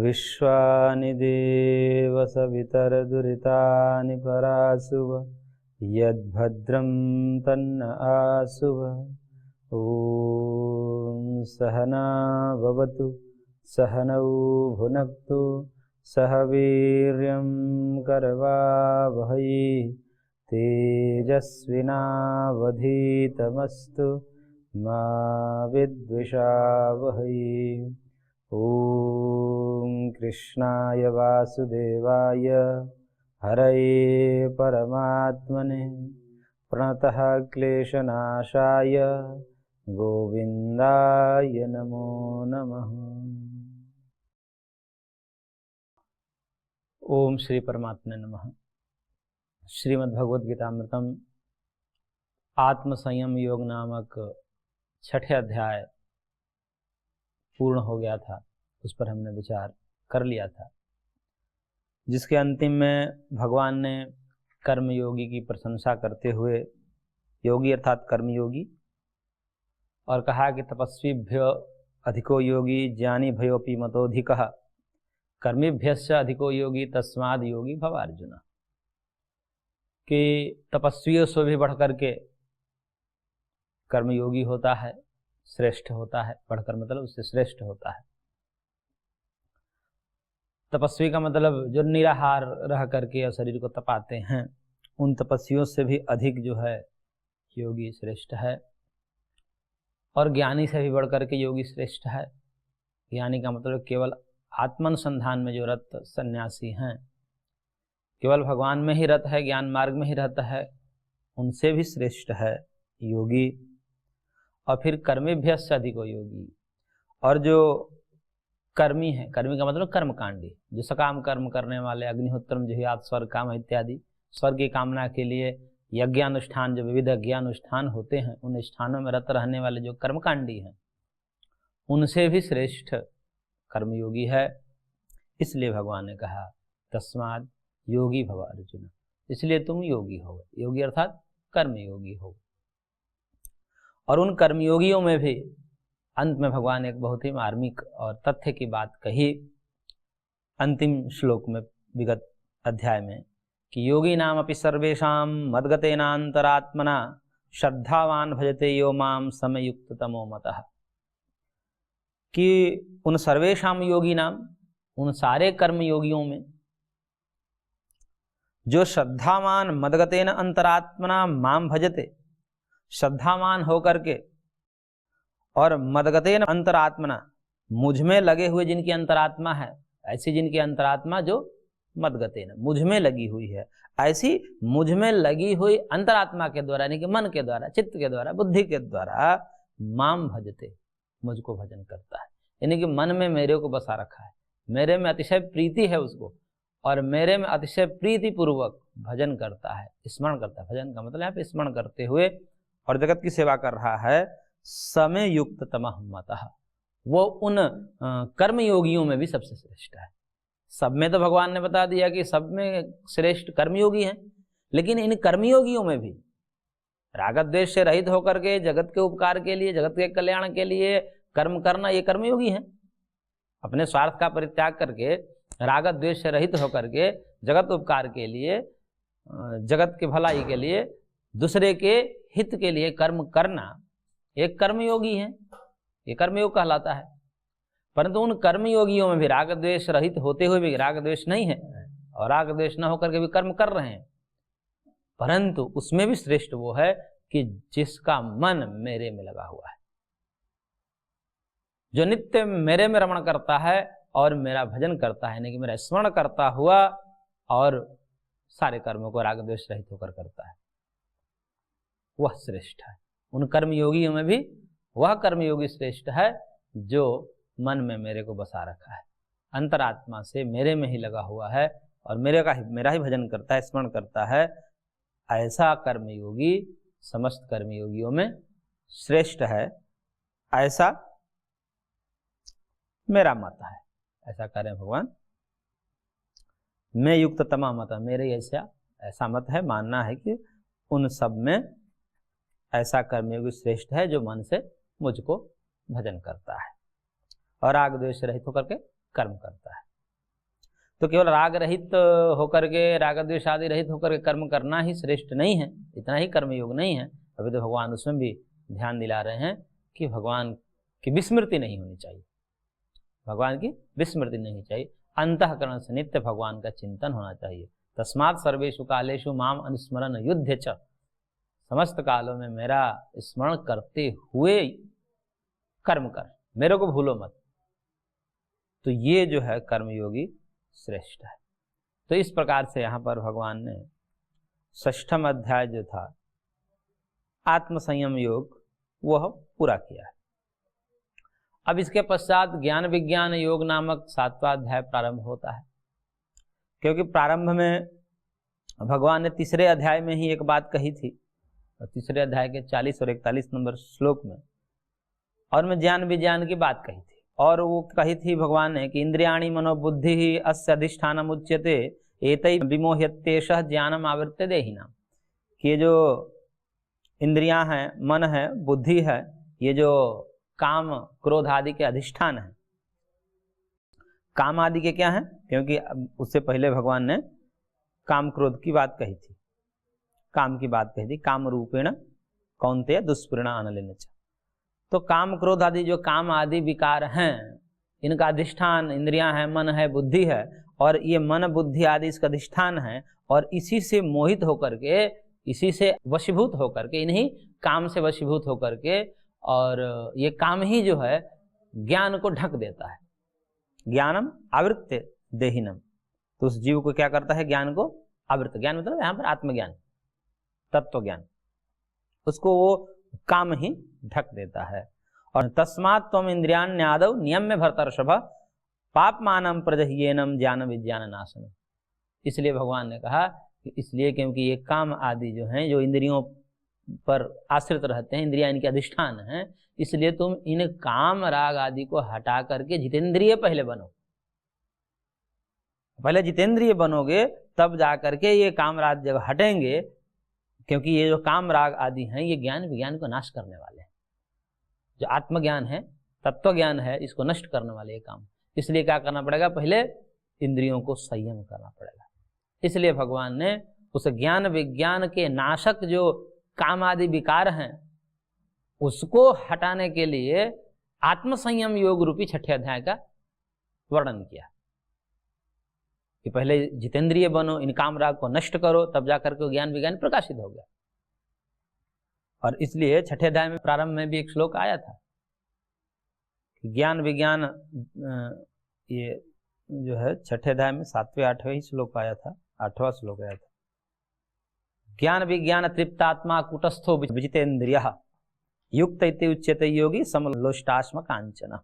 विश्वानि देव सवितरदुरितानि परासुव यद्भद्रं तन्न आसुव। ॐ सहना भवतु सहनौ भुनक्तु सह वीर्यं करवावहै तेजस्विनावधीतमस्तु मा विद्विषावहै। ॐ कृष्णाय वासुदेवाय हरये परमात्मने प्रणतः क्लेशनाशाय गोविन्दाय नमो नमः। ओम श्री परमात्मने नमः। श्रीमद्भगवद्गीतामृतम आत्म संयम योग नामक छठे अध्याय पूर्ण हो गया था, उस पर हमने विचार कर लिया था, जिसके अंतिम में भगवान ने कर्मयोगी की प्रशंसा करते हुए, योगी अर्थात कर्मयोगी, और कहा कि तपस्वीभ्यो अधिको योगी ज्ञानी भयोपि मतोधिकः कर्मिभ्यश्च अधिको योगी तस्माद् योगी भव अर्जुन। कि तपस्वियों से भी बढ़कर के कर्मयोगी होता है, श्रेष्ठ होता है। बढ़कर मतलब उससे श्रेष्ठ होता है। तपस्वी का मतलब जो निराहार रह करके और शरीर को तपाते हैं, उन तपस्वियों से भी अधिक जो है योगी श्रेष्ठ है। और ज्ञानी से भी बढ़कर के योगी श्रेष्ठ है। ज्ञानी का मतलब केवल आत्मानुसंधान में जो रत सन्यासी हैं, केवल भगवान में ही रत है, ज्ञान मार्ग में ही रहता है, उनसे भी श्रेष्ठ है योगी। और फिर कर्मेभ्यश्च अधिको योगी, और जो कर्मी है, कर्मी का मतलब कर्मकांडी, जो सकाम कर्म करने वाले, अग्निहोत्रम जिह्वात स्वर्ग काम इत्यादि स्वर्ग की कामना के लिए यज्ञानुष्ठान, जो विविध यज्ञानुष्ठान होते हैं, उन स्थानों में रत रहने वाले जो कर्मकांडी हैं, उनसे भी श्रेष्ठ कर्मयोगी है। इसलिए भगवान ने कहा तस्माद् योगी भव अर्जुन, इसलिए तुम योगी हो। योगी अर्थात कर्मयोगी हो। और उन कर्मयोगियों में भी अंत में भगवान एक बहुत ही मार्मिक और तथ्य की बात कही अंतिम श्लोक में, विगत अध्याय में, कि योगी नाम अपि सर्वेषां मद्गतेनान्तरात्मना श्रद्धावान भजते यो माम समयुक्त तमो मतः। कि उन सर्वेषाम योगी नाम, उन सारे कर्म योगियों में जो श्रद्धावान मदगतेन अंतरात्मना माम भजते, श्रद्धावान होकर के और मदगतेन अंतरात्मना, मुझ में लगे हुए जिनकी अंतरात्मा है, ऐसी जिनकी अंतरात्मा जो मदगतेन मुझ में लगी हुई है, ऐसी मुझ में लगी हुई अंतरात्मा के द्वारा, यानी कि मन के द्वारा, चित्त के द्वारा, बुद्धि के द्वारा माम भजते, मुझको भजन करता है। यानी कि मन में मेरे को बसा रखा है, मेरे में अतिशय प्रीति है उसको, और मेरे में अतिशय प्रीति पूर्वक भजन करता है, स्मरण करता है। भजन का मतलब यहाँ पे स्मरण करते हुए और जगत की सेवा कर रहा है। समय युक्त तमः मतः, वो उन कर्म योगियों में भी सबसे श्रेष्ठ है। सब में तो भगवान ने बता दिया कि सब में श्रेष्ठ कर्मयोगी हैं, लेकिन इन कर्मयोगियों में भी राग द्वेष से रहित होकर के जगत के उपकार के लिए, जगत के कल्याण के लिए कर्म करना, ये कर्मयोगी हैं। अपने स्वार्थ का परित्याग करके राग द्वेष से रहित होकर के जगत उपकार के लिए, जगत के भलाई के लिए, दूसरे के हित के लिए कर्म करना, एक कर्मयोगी है, ये कर्मयोग कहलाता है। परंतु उन कर्मयोगियों में भी राग द्वेष रहित होते हुए भी, राग द्वेष नहीं है और राग द्वेष न होकर के भी कर्म कर रहे हैं, परंतु उसमें भी श्रेष्ठ वो है कि जिसका मन मेरे में लगा हुआ है, जो नित्य मेरे में रमण करता है और मेरा भजन करता है, यानी कि मेरा स्मरण करता हुआ और सारे कर्मों को राग द्वेष रहित होकर करता है, वह श्रेष्ठ है। उन कर्मयोगियों में भी वह कर्मयोगी श्रेष्ठ है जो मन में मेरे को बसा रखा है, अंतरात्मा से मेरे में ही लगा हुआ है और मेरा ही भजन करता है, स्मरण करता है। ऐसा कर्मयोगी समस्त कर्मयोगियों में श्रेष्ठ है, ऐसा मेरा मत है। ऐसा करें भगवान, मैं युक्त तमा मत, मेरे ऐसा मत है, मानना है कि उन सब में ऐसा कर्मयोगी श्रेष्ठ है जो मन से मुझको भजन करता है और राग द्वेष रहित होकर के कर्म करता है। तो केवल राग रहित होकर के, राग द्वेष आदि रहित होकर के कर्म करना ही श्रेष्ठ नहीं है, इतना ही कर्मयोग नहीं है। अभी तो भगवान उसमें भी ध्यान दिला रहे हैं कि भगवान की विस्मृति नहीं होनी चाहिए, भगवान की विस्मृति नहीं चाहिए, अंतःकरण से नित्य भगवान का चिंतन होना चाहिए। तस्मात् सर्वेषु कालेषु माम अनुस्मरण युध्य च, समस्त कालों में मेरा स्मरण करते हुए कर्म कर, मेरे को भूलो मत। तो ये जो है कर्मयोगी श्रेष्ठ है। तो इस प्रकार से यहाँ पर भगवान ने 6वां अध्याय जो था आत्मसंयम योग वह पूरा किया है। अब इसके पश्चात ज्ञान विज्ञान योग नामक 7वां अध्याय प्रारंभ होता है, क्योंकि प्रारंभ में भगवान ने 3रे अध्याय में ही एक बात कही थी, 3रे अध्याय के 40 और 41 नंबर श्लोक में, और में ज्ञान विज्ञान की बात कही थी। और वो कही थी भगवान ने कि इंद्रियाणि मनोबुद्धि ही अस्य अधिष्ठानम उच्यते एतै विमोह्यत्येषः ज्ञानम आवृत्य देहिनाम, कि ये जो इंद्रियां हैं, मन है, बुद्धि है, ये जो काम क्रोध आदि के अधिष्ठान है। काम आदि के क्या हैं? क्योंकि उससे पहले भगवान ने काम क्रोध की बात कही थी, काम की बात कही थी, काम रूपेण कौन्तेय दुष्पूर्णा अनलेन च। तो काम क्रोध आदि जो काम आदि विकार हैं, इनका अधिष्ठान इंद्रियां हैं, मन है, बुद्धि है, और ये मन बुद्धि आदि इसका अधिष्ठान है, और इसी से मोहित होकर के, इसी से वशीभूत होकर के, इन्हीं काम से वशीभूत होकर के, और ये काम ही जो है ज्ञान को ढक देता है। ज्ञानम आवृत्य देहिनम, तो उस जीव को क्या करता है? ज्ञान को आवृत्त, ज्ञान मतलब यहाँ पर आत्मज्ञान, तत्व ज्ञान, उसको वो काम ही ढक देता है। और तस्मात् त्वम इंद्रियाण्यादौ नियम्य भर्तर्षभ पापमानं प्रजह्येनं ज्ञान विज्ञान नाशनम। इसलिए भगवान ने कहा कि इसलिए क्योंकि ये काम आदि जो हैं, जो इंद्रियों पर आश्रित रहते हैं, इंद्रियां इनके अधिष्ठान हैं, इसलिए तुम इन काम राग आदि को हटा करके जितेंद्रिय पहले बनो। पहले जितेंद्रिय बनोगे तब जा करके ये काम राग जब हटेंगे, क्योंकि ये जो काम राग आदि हैं ये ज्ञान विज्ञान को नाश करने वाले हैं। जो आत्मज्ञान है, तत्व ज्ञान है, इसको नष्ट करने वाले ये काम। इसलिए क्या करना पड़ेगा? पहले इंद्रियों को संयम करना पड़ेगा। इसलिए भगवान ने उस ज्ञान विज्ञान के नाशक जो काम आदि विकार हैं उसको हटाने के लिए आत्मसंयम योग रूपी 6ठे अध्याय का वर्णन किया कि पहले जितेंद्रिय बनो, इन काम राग को नष्ट करो, तब जाकर के ज्ञान विज्ञान प्रकाशित हो गया। और इसलिए 6ठे अध्याय में प्रारंभ में भी एक श्लोक आया था कि ज्ञान विज्ञान, ये जो है 6ठे अध्याय में 7वें 8वें ही श्लोक आया था, 8वां श्लोक आया था। ज्ञान विज्ञान तृप्तात्मा कुटस्थो विजितेन्द्रियः युक्त इति उच्यते योगी समलोष्टाश्म कांचन,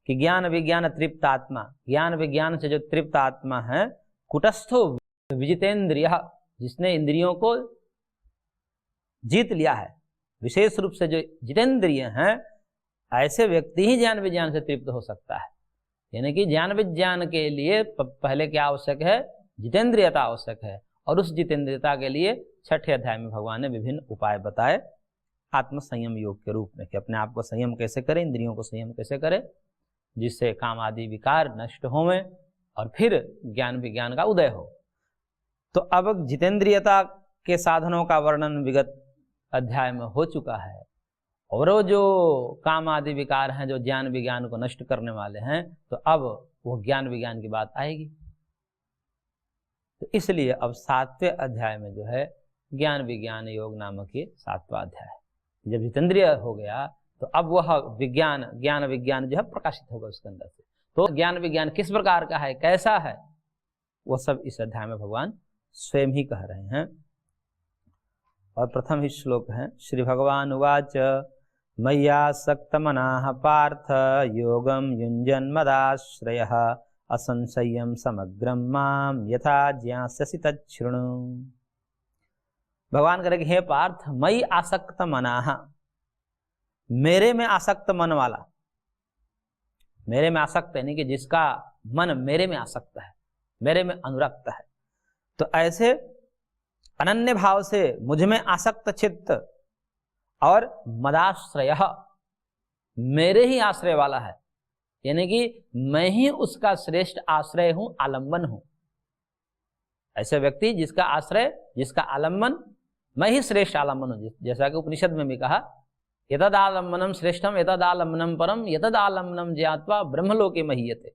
कि ज्ञान विज्ञान तृप्त आत्मा, ज्ञान विज्ञान से जो तृप्त आत्मा है, कुटस्थो विजितेन्द्रियः, जिसने इंद्रियों को जीत लिया है, विशेष रूप से जो जितेंद्रिय हैं, ऐसे व्यक्ति ही ज्ञान विज्ञान से तृप्त हो सकता है। यानी कि ज्ञान विज्ञान के लिए पहले क्या आवश्यक है? जितेंद्रियता आवश्यक है। और उस जितेंद्रियता के लिए 6ठे अध्याय में भगवान ने विभिन्न उपाय बताए आत्म संयम योग के रूप में, कि अपने आप को संयम कैसे करें, इंद्रियों को संयम कैसे करें, जिससे काम आदि विकार नष्ट होवें और फिर ज्ञान विज्ञान का उदय हो। तो अब जितेंद्रियता के साधनों का वर्णन विगत अध्याय में हो चुका है, और वो जो काम आदि विकार हैं जो ज्ञान विज्ञान को नष्ट करने वाले हैं, तो अब वो ज्ञान विज्ञान की बात आएगी। तो इसलिए अब 7वें अध्याय में जो है ज्ञान विज्ञान योग नामक ये 7वां अध्याय है। जब जितेंद्रिय हो गया तो अब वह विज्ञान, ज्ञान विज्ञान जो है प्रकाशित होगा उसके अंदर से। तो ज्ञान विज्ञान किस प्रकार का है, कैसा है, वो सब इस अध्याय में भगवान स्वयं ही कह रहे हैं। और प्रथम ही श्लोक है, श्री भगवान उवाच मय्यासक्तमनाः पार्थ योगम युञ्जन् मदाश्रयः असंशयं समग्रं मां यथा ज्ञास्यसि तच्छृणु। भगवान करेंगे, हे पार्थ, मयि आसक्त मनाः, मेरे में आसक्त मन वाला, मेरे में आसक्त यानी कि जिसका मन मेरे में आसक्त है, मेरे में अनुरक्त है, तो ऐसे अनन्य भाव से मुझ में आसक्त चित्त और मदाश्रयः, मेरे ही आश्रय वाला है, यानी कि मैं ही उसका श्रेष्ठ आश्रय हूं, आलंबन हूं। ऐसे व्यक्ति जिसका आश्रय, जिसका आलंबन, मैं ही श्रेष्ठ आलंबन हूं। जैसा कि उपनिषद में भी कहा, यतद आलंबनम श्रेष्ठम यतद आलंबनम परम यतद आलंबनम ज्ञात्वा ब्रह्मलोके महीयते।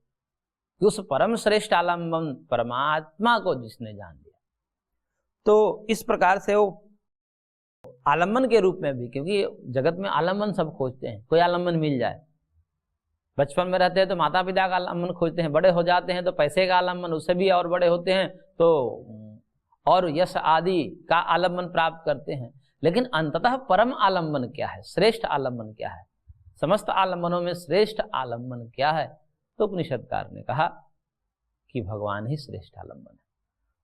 कि उस परम श्रेष्ठ आलंबन परमात्मा को जिसने जान लिया, तो इस प्रकार से वो आलंबन के रूप में भी, क्योंकि जगत में आलंबन सब खोजते हैं, कोई आलंबन मिल जाए। बचपन में रहते हैं तो माता पिता का आलंबन खोजते हैं, बड़े हो जाते हैं तो पैसे का आलंबन, उससे भी और बड़े होते हैं तो और यश आदि का आलंबन प्राप्त करते हैं। लेकिन अंततः परम आलंबन क्या है, श्रेष्ठ आलंबन क्या है, समस्त आलंबनों में श्रेष्ठ आलंबन क्या है? तो उपनिषदकार ने कहा कि भगवान ही श्रेष्ठ आलंबन है।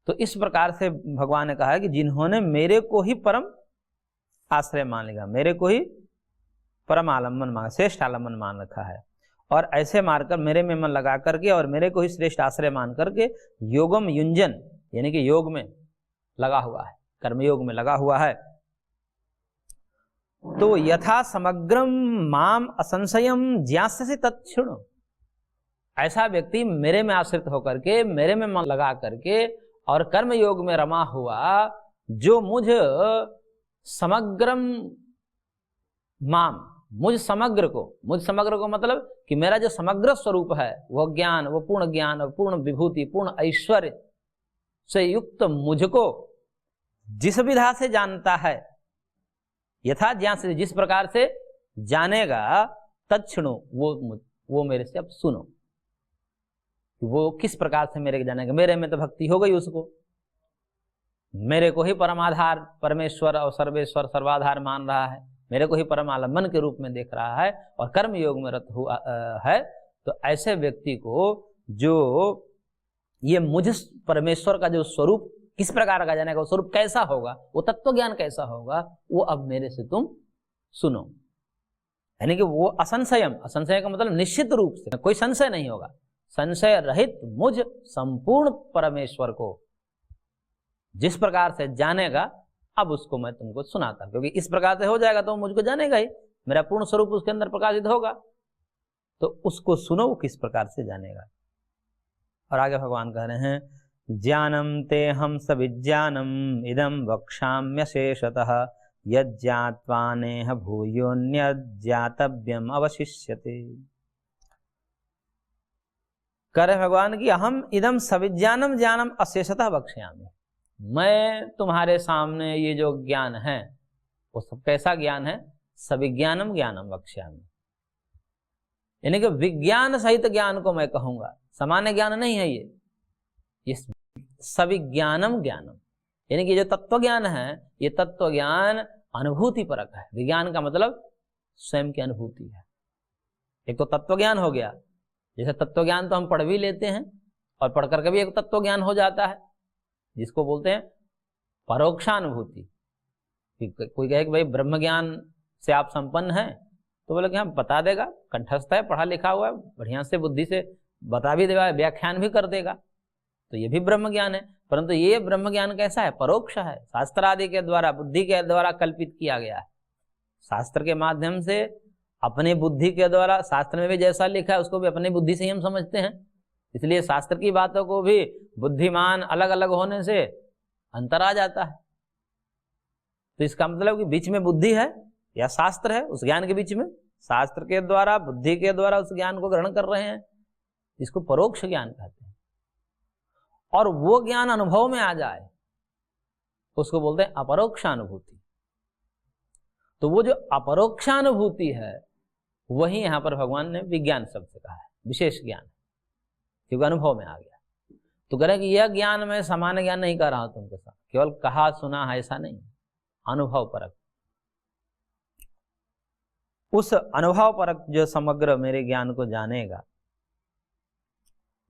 तो इस प्रकार से भगवान ने कहा कि जिन्होंने मेरे को ही परम आश्रय मान लिया, मेरे को ही परम आलंबन मान, श्रेष्ठ आलंबन मान रखा है, और ऐसे मारकर मेरे में मन लगा करके और मेरे को ही श्रेष्ठ आश्रय मान करके योगम युंजन, यानी कि योग में लगा हुआ है, कर्मयोग में लगा हुआ है। तो यथा समग्रम माम असंशयम ज्ञास्यसि तत्क्षण, ऐसा व्यक्ति मेरे में आश्रित होकर के, मेरे में मन लगा करके और कर्म योग में रमा हुआ, जो मुझ समग्रम माम, मुझ समग्र को मतलब कि मेरा जो समग्र स्वरूप है, वह ज्ञान, वो पूर्ण ज्ञान, पूर्ण विभूति, पूर्ण ऐश्वर्य से युक्त मुझको जिस विधा से जानता है, यथा ज्ञान से जिस प्रकार से जानेगा, तत्क्षणो, वो मेरे से अब सुनो, वो किस प्रकार से मेरे को जानेगा। मेरे में तो भक्ति हो गई उसको, मेरे को ही परमाधार, परमेश्वर और सर्वेश्वर, सर्वाधार मान रहा है, मेरे को ही परम आलंबन के रूप में देख रहा है और कर्म योग में रत हुआ है। तो ऐसे व्यक्ति को जो ये मुझ परमेश्वर का जो स्वरूप किस प्रकार का जानेगा, वो स्वरूप कैसा होगा, वो तत्व ज्ञान कैसा होगा, वो अब मेरे से तुम सुनो। यानी कि वो असंशयम, असंशय का मतलब निश्चित रूप से कोई संशय नहीं होगा, संशय रहित मुझ संपूर्ण परमेश्वर को जिस प्रकार से जानेगा, अब उसको मैं तुमको सुनाता, क्योंकि इस प्रकार से हो जाएगा तो मुझको जानेगा ही, मेरा पूर्ण स्वरूप उसके अंदर प्रकाशित होगा, तो उसको सुनो, वो किस प्रकार से जानेगा। और आगे भगवान कह रहे हैं, ज्ञानम ते हम सविज्ञानम इदम वक्ष्याम्यशेषतः यज्ञात्वा नेह भूयोन्यज्ञातव्यम अवशिष्यते। कह रहे भगवान की अहम इदम सविज्ञानम ज्ञानम अशेषतः वक्ष्यामि, मैं तुम्हारे सामने ये जो ज्ञान है वो सब कैसा ज्ञान है, सविज्ञानम ज्ञानम वक्ष्यामि, यानी कि विज्ञान सहित ज्ञान को मैं कहूंगा, सामान्य ज्ञान नहीं है ये सविज्ञानम ज्ञानम, यानी कि जो तत्व ज्ञान है, ये तत्व ज्ञान अनुभूति परक है। विज्ञान का मतलब स्वयं की अनुभूति है। एक तो तत्व ज्ञान हो गया, जैसे तत्व ज्ञान तो हम पढ़ भी लेते हैं और पढ़ करके भी एक तत्व ज्ञान हो जाता है, जिसको बोलते हैं परोक्षानुभूति। कोई कहे कि भाई ब्रह्म ज्ञान से आप संपन्न हैं, तो बोले कि हम बता देगा, कंठस्थ है, पढ़ा लिखा हुआ है, बढ़िया से बुद्धि से बता भी देगा, व्याख्यान भी कर देगा, तो ये भी ब्रह्म ज्ञान है। परंतु ये ब्रह्म ज्ञान कैसा है, परोक्ष है, शास्त्र आदि के द्वारा, बुद्धि के द्वारा कल्पित किया गया है। शास्त्र के माध्यम से, अपनी बुद्धि के द्वारा, शास्त्र में भी जैसा लिखा है उसको भी अपनी बुद्धि से ही हम समझते हैं, इसलिए शास्त्र की बातों को भी बुद्धिमान अलग अलग होने से अंतर आ जाता है। तो इसका मतलब कि बीच में बुद्धि है या शास्त्र है, उस ज्ञान के बीच में शास्त्र के द्वारा, बुद्धि के द्वारा उस ज्ञान को ग्रहण कर रहे हैं, इसको परोक्ष ज्ञान कहते हैं। और वो ज्ञान अनुभव में आ जाए उसको बोलते हैं अपरोक्षानुभूति। तो वो जो अपरोक्षानुभूति है वही यहां पर भगवान ने विज्ञान शब्द से कहा है, विशेष ज्ञान, क्योंकि अनुभव में आ गया। तो कह रहे कि यह ज्ञान मैं सामान्य ज्ञान नहीं कर रहा हूं तुमके साथ, केवल कहा सुना है ऐसा नहीं, अनुभव परक। उस अनुभव परक जो समग्र मेरे ज्ञान को जानेगा,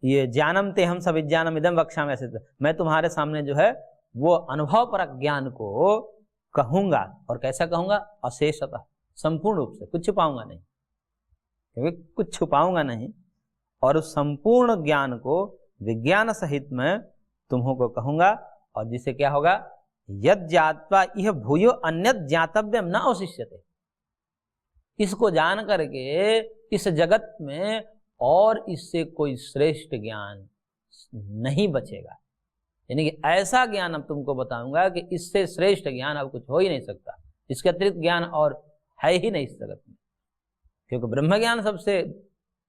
ये ज्ञानम ते हम सविज्ञानम इदम वक्ष्यामि, ऐसे मैं तुम्हारे सामने जो है वो अनुभव परक ज्ञान को कहूंगा। और कैसा कहूंगा, अशेषतः, संपूर्ण रूप से, कुछ छुपाऊंगा नहीं, क्योंकि कुछ छुपाऊंगा नहीं, और उस संपूर्ण ज्ञान को विज्ञान सहित मैं तुम्हों को कहूंगा। और जिससे क्या होगा, यद ज्ञात्वा इह भूयो अन्यत ज्ञातव्यम न अवशिष्यते, इसको जान करके इस जगत में और इससे कोई श्रेष्ठ ज्ञान नहीं बचेगा। यानी कि ऐसा ज्ञान अब तुमको बताऊंगा कि इससे श्रेष्ठ ज्ञान अब कुछ हो ही नहीं सकता, इसके अतिरिक्त ज्ञान और है ही नहीं इस जगत में, क्योंकि ब्रह्म ज्ञान सबसे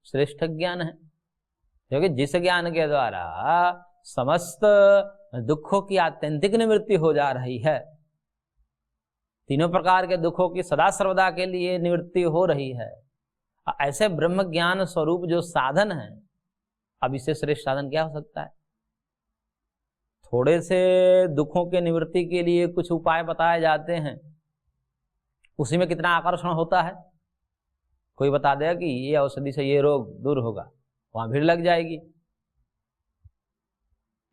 श्रेष्ठ ज्ञान है। क्योंकि जिस ज्ञान के द्वारा समस्त दुखों की आत्यंतिक निवृत्ति हो जा रही है, तीनों प्रकार के दुखों की सदा सर्वदा के लिए निवृत्ति हो रही है, ऐसे ब्रह्म ज्ञान स्वरूप जो साधन है, अब इससे श्रेष्ठ साधन क्या हो सकता है। थोड़े से दुखों के निवृत्ति के लिए कुछ उपाय बताए जाते हैं, उसी में कितना आकर्षण होता है। कोई बता देगा कि ये औषधि से ये रोग दूर होगा, वहां भीड़ लग जाएगी।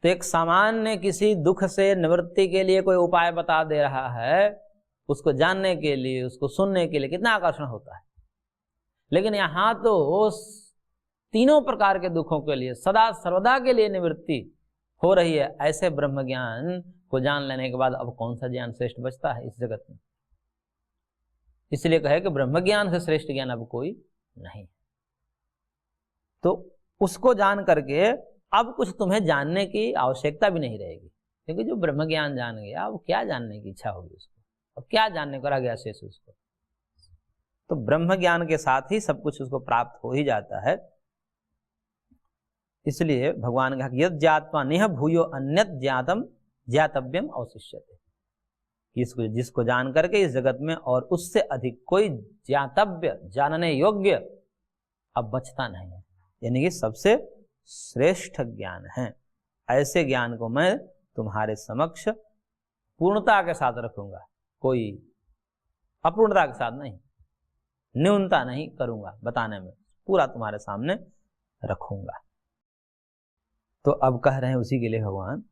तो एक सामान्य किसी दुख से निवृत्ति के लिए कोई उपाय बता दे रहा है, उसको जानने के लिए, उसको सुनने के लिए कितना आकर्षण होता है। लेकिन यहाँ तो तीनों प्रकार के दुखों के लिए सदा सर्वदा के लिए निवृत्ति हो रही है। ऐसे ब्रह्म ज्ञान को जान लेने के बाद अब कौन सा ज्ञान श्रेष्ठ बचता है इस जगत में। इसलिए कहे कि ब्रह्म ज्ञान से श्रेष्ठ ज्ञान अब कोई नहीं। तो उसको जान करके अब कुछ तुम्हें जानने की आवश्यकता भी नहीं रहेगी, क्योंकि जो ब्रह्म ज्ञान जान गया अब क्या जानने की इच्छा होगी उसको, अब क्या जानने को रह गया शेष उसको। तो ब्रह्म ज्ञान के साथ ही सब कुछ उसको प्राप्त हो ही जाता है। इसलिए भगवान कहा यद ज्ञात्वा निह भूयो अन्यत ज्ञातम ज्ञातव्यम अवशिष्यते, जिसको जान करके इस जगत में और उससे अधिक कोई ज्ञातव्य जानने योग्य अब बचता नहीं है, यानी कि सबसे श्रेष्ठ ज्ञान है। ऐसे ज्ञान को मैं तुम्हारे समक्ष पूर्णता के साथ रखूंगा, कोई अपूर्णता के साथ नहीं, न्यूनता नहीं करूंगा, बताने में पूरा तुम्हारे सामने रखूंगा। तो अब कह रहे हैं उसी के लिए भगवान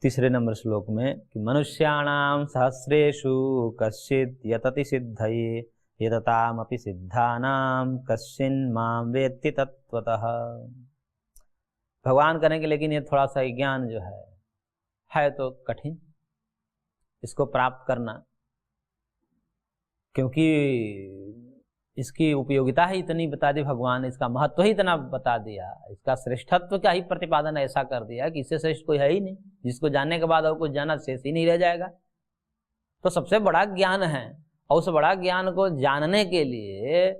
तीसरे नंबर श्लोक में कि मनुष्याणाम सहस्रेषु कश्चित् यतति सिद्धये यततामपि सिद्धानाम कश्चिन् मां वेत्ति तत्त्वतः। भगवान करेंगे लेकिन ये थोड़ा सा ज्ञान जो है तो कठिन इसको प्राप्त करना, क्योंकि इसकी उपयोगिता ही इतनी बता दी भगवान, इसका महत्व ही इतना बता दिया, इसका श्रेष्ठत्व का ही प्रतिपादन ऐसा कर दिया कि इससे श्रेष्ठ कोई है ही नहीं, जिसको जानने के बाद और कुछ जाना शेष ही नहीं रह जाएगा। तो सबसे बड़ा ज्ञान है, और उस बड़ा ज्ञान को जानने के लिए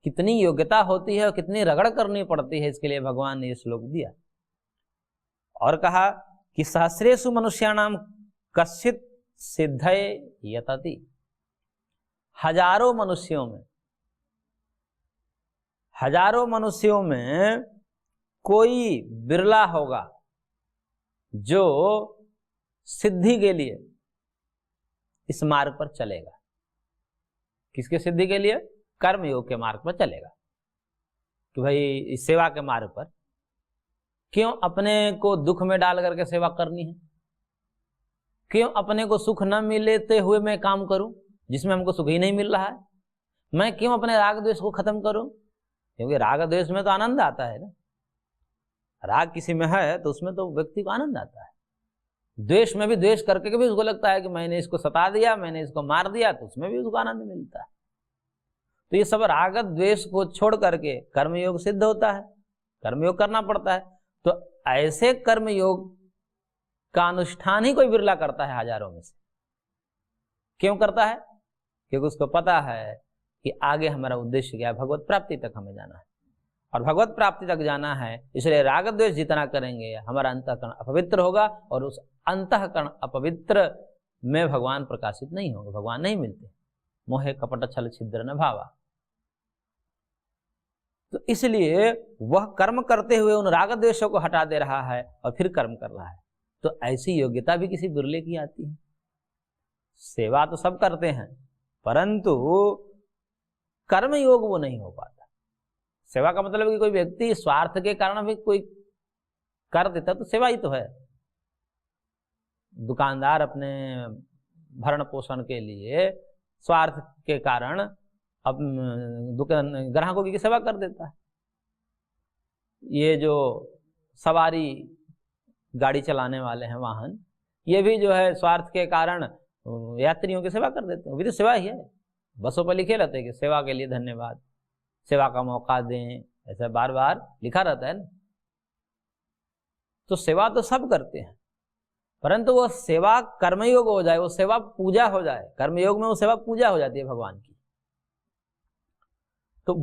कितनी योग्यता होती है और कितनी रगड़ करनी पड़ती है, इसके लिए भगवान ने ये श्लोक दिया। और कहा कि सहस्रेषु मनुष्याणाम कश्चित् सिद्धये यतति, हजारों मनुष्यों में कोई बिरला होगा जो सिद्धि के लिए इस मार्ग पर चलेगा। किसके सिद्धि के लिए? कर्म योग के मार्ग पर चलेगा, कि भाई इस सेवा के मार्ग पर क्यों अपने को दुख में डाल करके सेवा करनी है, क्यों अपने को सुख न मिलते हुए मैं काम करूं जिसमें हमको सुख ही नहीं मिल रहा है, मैं क्यों अपने राग द्वेष को खत्म करूं, क्योंकि राग द्वेष में तो आनंद आता है ना, राग किसी में है तो उसमें तो व्यक्ति को आनंद आता है। द्वेष में भी द्वेष करके भी उसको लगता है कि मैंने इसको सता दिया, मैंने इसको मार दिया, तो उसमें भी उसको आनंद मिलता है। तो ये सब राग द्वेष को छोड़ करके कर्मयोग सिद्ध होता है, कर्मयोग करना पड़ता है। तो ऐसे कर्मयोग का अनुष्ठान ही कोई बिरला करता है हजारों में से। क्यों करता है? क्योंकि उसको पता है कि आगे हमारा उद्देश्य क्या है, भगवत प्राप्ति तक हमें जाना है, और भगवत प्राप्ति तक जाना है, इसलिए राग द्वेष जितना करेंगे हमारा अंतःकरण अपवित्र होगा, और उस अंतःकरण अपवित्र में भगवान प्रकाशित नहीं होंगे, भगवान नहीं मिलते। मोहे कपट छल छिद्र न भावा। तो इसलिए वह कर्म करते हुए उन राग द्वेषों को हटा दे रहा है और फिर कर्म कर रहा है। तो ऐसी योग्यता भी किसी बिरले की आती है। सेवा तो सब करते हैं, परंतु कर्म योग वो नहीं हो पाता। सेवा का मतलब कि कोई व्यक्ति स्वार्थ के कारण भी कोई कर देता तो सेवा ही तो है। दुकानदार अपने भरण पोषण के लिए स्वार्थ के कारण अब दुकान ग्राहकों की सेवा कर देता है। ये जो सवारी गाड़ी चलाने वाले हैं वाहन, ये भी जो है स्वार्थ के कारण यात्रियों की सेवा कर देते हैं, वो भी तो सेवा ही है। बसों पर लिखे रहते हैं कि सेवा के लिए धन्यवाद, सेवा का मौका दें, ऐसा बार बार लिखा रहता है ना। तो सेवा तो सब करते हैं, परंतु वो सेवा कर्मयोग हो जाए, वो सेवा पूजा हो जाए, कर्मयोग में वो सेवा पूजा हो जाती है भगवान की। तो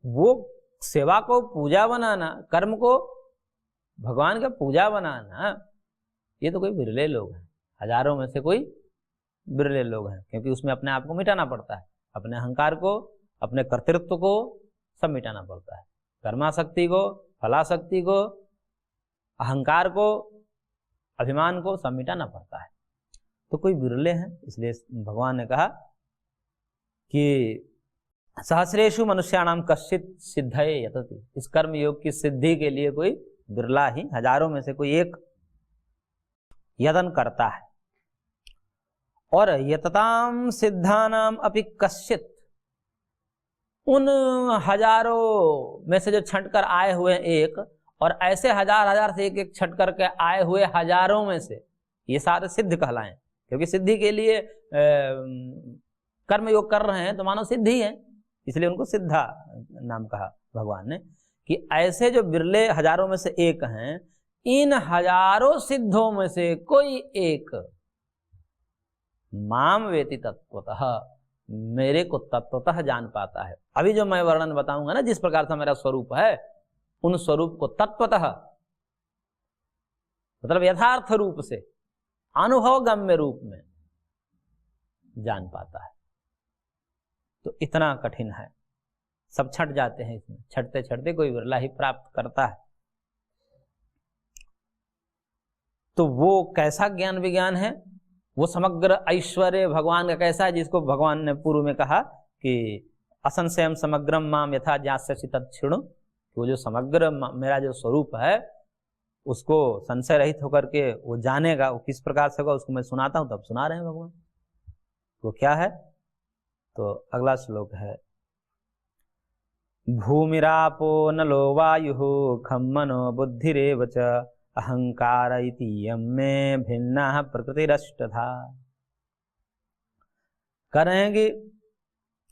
वो सेवा को पूजा बनाना, कर्म को भगवान का पूजा बनाना, ये तो कोई बिरले लोग हैं, हजारों में से कोई बिरले लोग हैं, क्योंकि उसमें अपने आप को मिटाना पड़ता है, अपने अहंकार को, अपने कर्तृत्व को सब मिटाना पड़ता है, कर्माशक्ति को, फलाशक्ति को, अहंकार को, अभिमान को सब मिटाना पड़ता है। तो कोई बिरले हैं, इसलिए भगवान ने कहा कि सहस्रेषु मनुष्याणाम कश्चित् सिद्धये यतति, इस कर्म योग की सिद्धि के लिए कोई बिरला ही, हजारों में से कोई एक यतन करता है। और यतताम सिद्धानाम अपि कश्चित्, उन हजारों में से जो छंट कर आए हुए एक, और ऐसे हजार हजार से एक एक छट करके आए हुए हजारों में से, ये सारे सिद्ध कहलाएं, क्योंकि सिद्धि के लिए कर्म योग कर रहे हैं तो मानो सिद्धि है, इसलिए उनको सिद्धा नाम कहा भगवान ने, कि ऐसे जो बिरले हजारों में से एक हैं, इन हजारों सिद्धों में से कोई एक माम वेति तत्वतः, मेरे को तत्वतः जान पाता है। अभी जो मैं वर्णन बताऊंगा ना, जिस प्रकार से मेरा स्वरूप है, उन स्वरूप को तत्वतः, मतलब यथार्थ रूप से, अनुभवगम्य रूप में जान पाता है। तो इतना कठिन है, सब छट जाते हैं इसमें, छटते छटते कोई बिरला ही प्राप्त करता है। तो वो कैसा ज्ञान विज्ञान है, वो समग्र ऐश्वर्य भगवान का कैसा है, जिसको भगवान ने पूर्व में कहा कि असंशयम समग्रम माम यथा ज्ञास्यसि तच्छृणु, वो जो समग्र मेरा जो स्वरूप है, उसको संशय रहित होकर के वो जानेगा, वो किस प्रकार से होगा उसको मैं सुनाता हूं, तब सुना रहे हैं भगवान। वो क्या है? तो अगला श्लोक है, भूमिरापो नलो वायुः खं मनो बुद्धिरेव च अहंकार इति यम्मे भिन्ना प्रकृतिरष्टधा। करेंगे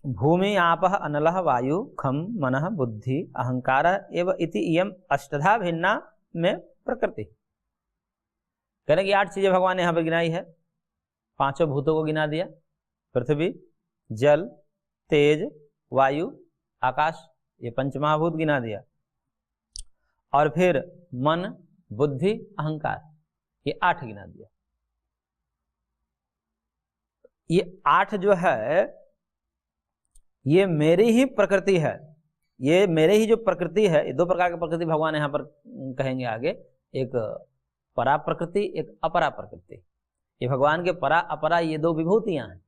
भूमि आपः अनलः वायु खम मनः बुद्धि अहंकार एव इति इयम अष्टधा भिन्ना में प्रकृति। करेंगे 8 चीजें भगवान ने यहाँ पर गिनाई है, 5 भूतों को गिना दिया, पृथ्वी, जल, तेज, वायु, आकाश, ये 5 महाभूत गिना दिया, और फिर मन, बुद्धि, अहंकार, ये 8 गिना दिया। ये 8 जो है, ये मेरी ही प्रकृति है, ये मेरे ही जो प्रकृति है। 2 प्रकार की प्रकृति भगवान यहाँ पर कहेंगे आगे, एक परा प्रकृति, एक अपरा प्रकृति। ये भगवान के परा अपरा ये 2 विभूतियां हैं,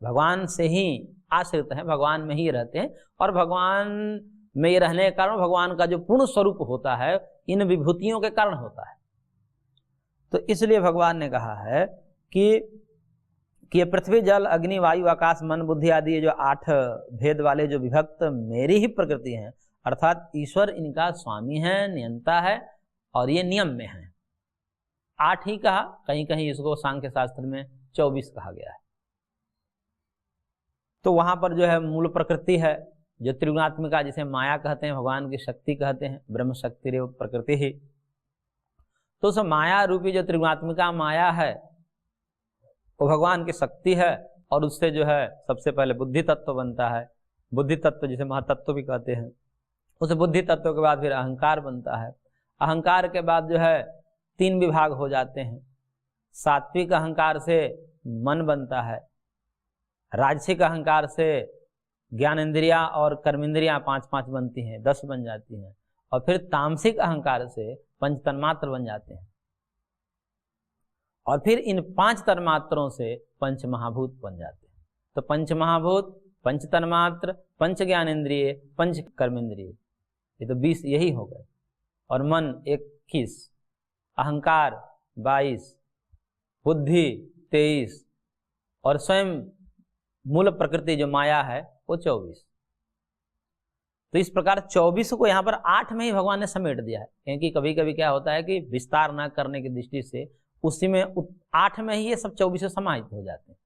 भगवान से ही आश्रित हैं, भगवान में ही रहते हैं, और भगवान में रहने के कारण भगवान का जो पूर्ण स्वरूप होता है इन विभूतियों के कारण होता है। तो इसलिए भगवान ने कहा है कि ये पृथ्वी, जल, अग्नि, वायु, आकाश, मन, बुद्धि आदि ये जो 8 भेद वाले जो विभक्त मेरी ही प्रकृति हैं, अर्थात ईश्वर इनका स्वामी है, नियंता है, और ये नियम में है। 8 ही कहा, कहीं कहीं इसको सांख्य शास्त्र में 24 कहा गया है। तो वहां पर जो है मूल प्रकृति है, जो त्रिगुणात्मिका, जिसे माया कहते हैं, भगवान की शक्ति कहते हैं, ब्रह्म शक्ति रेव प्रकृति ही। तो उस माया रूपी जो त्रिगुणात्मिका माया है, वो भगवान की शक्ति है, और उससे जो है सबसे पहले बुद्धि तत्व बनता है, बुद्धि तत्व जिसे महातत्व भी कहते हैं। उस बुद्धि तत्व के बाद फिर अहंकार बनता है, अहंकार के बाद जो है 3 विभाग हो जाते हैं। सात्विक अहंकार से मन बनता है, राजसिक अहंकार से ज्ञान इंद्रिया और कर्मेंद्रियां 5-5 बनती हैं, 10 बन जाती हैं, और फिर तामसिक अहंकार से 5 तन्मात्र बन जाते हैं, और फिर इन 5 तन्मात्रों से 5 महाभूत बन जाते हैं। तो 5 महाभूत, 5 तन्मात्र, 5 ज्ञानेंद्रिय, 5 कर्मेंद्रिय, ये तो 20 यही हो गए, और मन 21, अहंकार 22, बुद्धि 23, और स्वयं मूल प्रकृति जो माया है वो 24। तो इस प्रकार 24 को यहाँ पर 8 में ही भगवान ने समेट दिया है, क्योंकि कभी कभी क्या होता है कि विस्तार न करने की दृष्टि से उसी में 8 में ही ये सब 24 समाहित हो जाते हैं।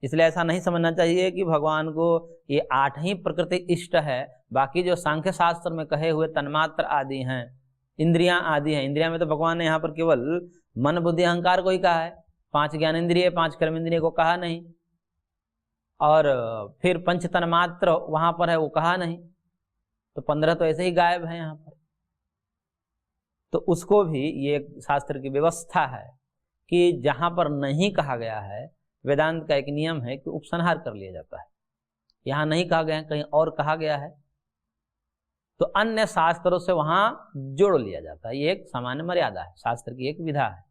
इसलिए ऐसा नहीं समझना चाहिए कि भगवान को ये 8 ही प्रकृति इष्ट है, बाकी जो सांख्य शास्त्र में कहे हुए तन्मात्र आदि हैं, इंद्रियां आदि हैं, इंद्रिया में तो भगवान ने यहाँ पर केवल मन बुद्धि अहंकार को ही कहा है, 5 ज्ञान इंद्रिय 5 कर्म इंद्रिय को कहा नहीं, और फिर पंच तन्मात्र वहां पर है वो कहा नहीं, तो 15 तो ऐसे ही गायब है यहाँ पर। तो उसको भी ये शास्त्र की व्यवस्था है कि जहां पर नहीं कहा गया है, वेदांत का एक नियम है कि उपसंहार कर लिया जाता है। यहाँ नहीं कहा गया है, कहीं और कहा गया है तो अन्य शास्त्रों से वहां जोड़ लिया जाता है। ये एक सामान्य मर्यादा है, शास्त्र की एक विधा है।